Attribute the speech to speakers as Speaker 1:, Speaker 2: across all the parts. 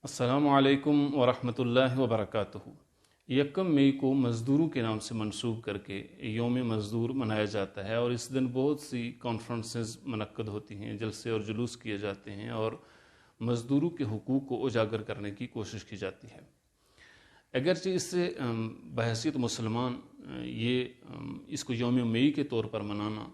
Speaker 1: السلام علیکم ورحمۃ اللہ وبرکاتہ۔ یکم مئی کو مزدوروں کے نام سے منسوب کر کے یوم مزدور منایا جاتا ہے، اور اس دن بہت سی کانفرنسز منعقد ہوتی ہیں، جلسے اور جلوس کیے جاتے ہیں، اور مزدوروں کے حقوق کو اجاگر کرنے کی کوشش کی جاتی ہے۔ اگرچہ اس سے بحیثیت مسلمان اس کو یوم مئی کے طور پر منانا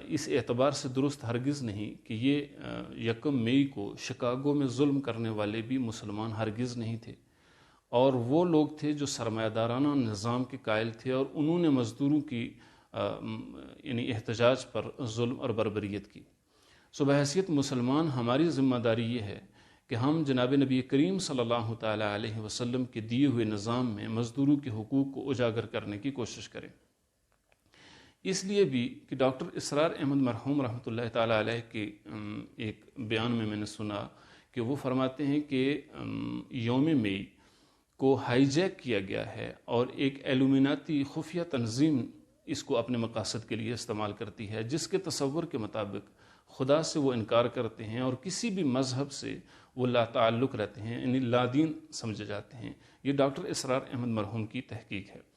Speaker 1: اس اعتبار سے درست ہرگز نہیں کہ یہ یکم مئی کو شکاگو میں ظلم کرنے والے بھی مسلمان ہرگز نہیں تھے، اور وہ لوگ تھے جو سرمایہ دارانہ نظام کے قائل تھے، اور انہوں نے مزدوروں کی یعنی احتجاج پر ظلم اور بربریت کی۔ بحیثیت مسلمان ہماری ذمہ داری یہ ہے کہ ہم جناب نبی کریم صلی اللہ تعالیٰ علیہ وسلم کے دیے ہوئے نظام میں مزدوروں کے حقوق کو اجاگر کرنے کی کوشش کریں۔ اس لیے بھی کہ ڈاکٹر اسرار احمد مرحوم رحمۃ اللہ تعالیٰ علیہ کے ایک بیان میں نے سنا کہ وہ فرماتے ہیں کہ یوم مئی کو ہائی جیک کیا گیا ہے، اور ایک ایلومیناتی خفیہ تنظیم اس کو اپنے مقاصد کے لیے استعمال کرتی ہے، جس کے تصور کے مطابق خدا سے وہ انکار کرتے ہیں، اور کسی بھی مذہب سے وہ لا تعلق رہتے ہیں، یعنی لا دین سمجھے جاتے ہیں۔ یہ ڈاکٹر اسرار احمد مرحوم کی تحقیق ہے۔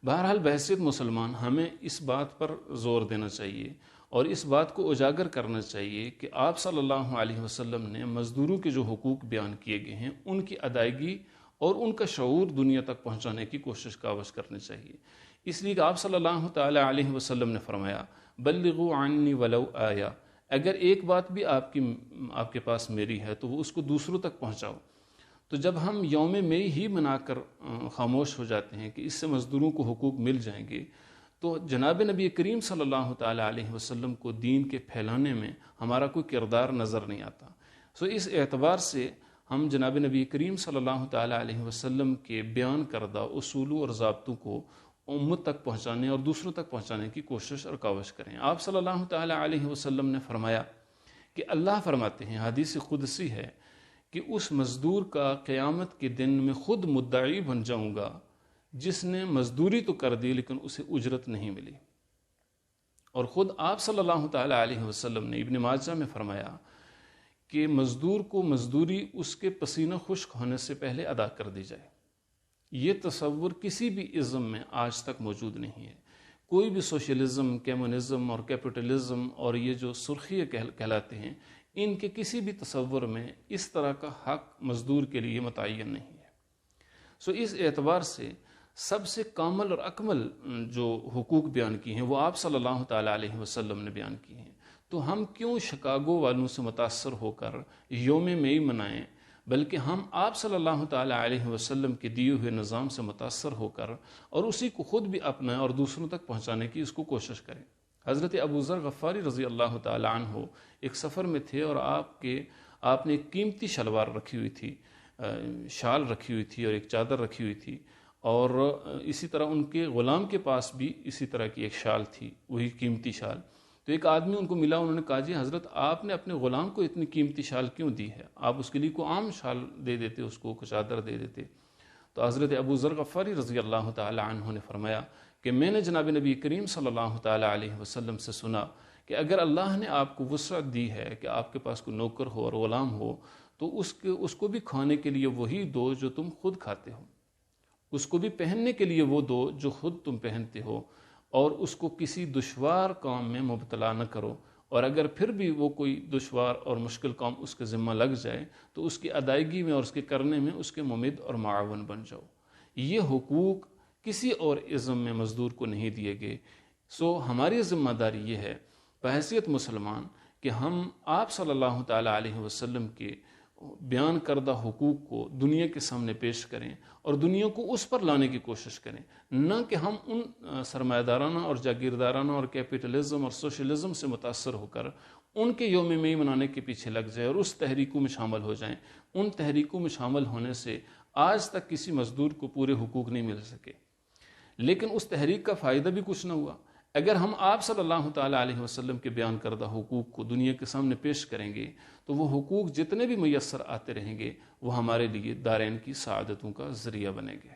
Speaker 1: بہرحال بحیثیت مسلمان ہمیں اس بات پر زور دینا چاہیے اور اس بات کو اجاگر کرنا چاہیے کہ آپ صلی اللہ علیہ وسلم نے مزدوروں کے جو حقوق بیان کیے گئے ہیں ان کی ادائیگی اور ان کا شعور دنیا تک پہنچانے کی کوشش کاوش کرنی چاہیے۔ اس لیے کہ آپ صلی اللہ تعالیٰ علیہ وسلم نے فرمایا بلغوا عنی ولو آیا، اگر ایک بات بھی آپ کے پاس میری ہے تو وہ اس کو دوسروں تک پہنچاؤ۔ تو جب ہم یوم مئی ہی منا کر خاموش ہو جاتے ہیں کہ اس سے مزدوروں کو حقوق مل جائیں گے، تو جناب نبی کریم صلی اللہ تعالیٰ علیہ وسلم کو دین کے پھیلانے میں ہمارا کوئی کردار نظر نہیں آتا۔ اس اعتبار سے ہم جناب نبی کریم صلی اللہ تعالیٰ علیہ وسلم کے بیان کردہ اصولوں اور ضابطوں کو امت تک پہنچانے اور دوسروں تک پہنچانے کی کوشش اور کاوش کریں۔ آپ صلی اللہ تعالیٰ علیہ وسلم نے فرمایا کہ اللہ فرماتے ہیں، حدیث قدسی ہے کہ اس مزدور کا قیامت کے دن میں خود مدعی بن جاؤں گا جس نے مزدوری تو کر دی لیکن اسے اجرت نہیں ملی۔ اور خود آپ صلی اللہ تعالیٰ علیہ وسلم نے ابن ماجہ میں فرمایا کہ مزدور کو مزدوری اس کے پسینہ خشک ہونے سے پہلے ادا کر دی جائے۔ یہ تصور کسی بھی ازم میں آج تک موجود نہیں ہے۔ کوئی بھی سوشلزم، کمیونزم اور کیپٹلزم اور یہ جو سرخیے کہلاتے ہیں، ان کے کسی بھی تصور میں اس طرح کا حق مزدور کے لیے متعین نہیں ہے۔ اس اعتبار سے سب سے کامل اور اکمل جو حقوق بیان کی ہیں وہ آپ صلی اللہ تعالیٰ علیہ وسلم نے بیان کی ہیں۔ تو ہم کیوں شکاگو والوں سے متاثر ہو کر یوم مئی منائیں، بلکہ ہم آپ صلی اللہ تعالیٰ علیہ وسلم کے دیے ہوئے نظام سے متاثر ہو کر اور اسی کو خود بھی اپنائیں اور دوسروں تک پہنچانے کی اس کو کوشش کریں۔ حضرت ابو ذر غفاری رضی اللہ تعالیٰ عنہ ایک سفر میں تھے، اور آپ نے ایک قیمتی شلوار رکھی ہوئی تھی، شال رکھی ہوئی تھی اور ایک چادر رکھی ہوئی تھی، اور اسی طرح ان کے غلام کے پاس بھی اسی طرح کی ایک شال تھی، وہی قیمتی شال۔ تو ایک آدمی ان کو ملا، انہوں نے کہا جی حضرت آپ نے اپنے غلام کو اتنی قیمتی شال کیوں دی ہے؟ آپ اس کے لیے کوئی عام شال دے دیتے، اس کو چادر دے دیتے۔ تو حضرت ابو ذر غفاری رضی اللہ تعالیٰ عنہ نے فرمایا کہ میں نے جناب نبی کریم صلی اللہ تعالیٰ علیہ وسلم سے سنا کہ اگر اللہ نے آپ کو وسعت دی ہے کہ آپ کے پاس کوئی نوکر ہو اور غلام ہو، تو اس کو بھی کھانے کے لیے وہی دو جو تم خود کھاتے ہو، اس کو بھی پہننے کے لیے وہ دو جو خود تم پہنتے ہو، اور اس کو کسی دشوار کام میں مبتلا نہ کرو، اور اگر پھر بھی وہ کوئی دشوار اور مشکل کام اس کے ذمہ لگ جائے تو اس کی ادائیگی میں اور اس کے کرنے میں اس کے ممد اور معاون بن جاؤ۔ یہ حقوق کسی اور ازم میں مزدور کو نہیں دیے گئے۔ ہماری ذمہ داری یہ ہے بحیثیت مسلمان کہ ہم آپ صلی اللہ تعالیٰ علیہ وسلم کے بیان کردہ حقوق کو دنیا کے سامنے پیش کریں اور دنیا کو اس پر لانے کی کوشش کریں، نہ کہ ہم ان سرمایہ دارانہ اور جاگیردارانہ اور کیپٹلزم اور سوشلزم سے متاثر ہو کر ان کے یوم مئی منانے کے پیچھے لگ جائیں اور اس تحریکوں میں شامل ہو جائیں۔ ان تحریکوں میں شامل ہونے سے آج تک کسی مزدور کو پورے حقوق نہیں مل سکے، لیکن اس تحریک کا فائدہ بھی کچھ نہ ہوا۔ اگر ہم آپ صلی اللہ تعالیٰ علیہ وسلم کے بیان کردہ حقوق کو دنیا کے سامنے پیش کریں گے تو وہ حقوق جتنے بھی میسر آتے رہیں گے وہ ہمارے لیے دارین کی سعادتوں کا ذریعہ بنیں گے۔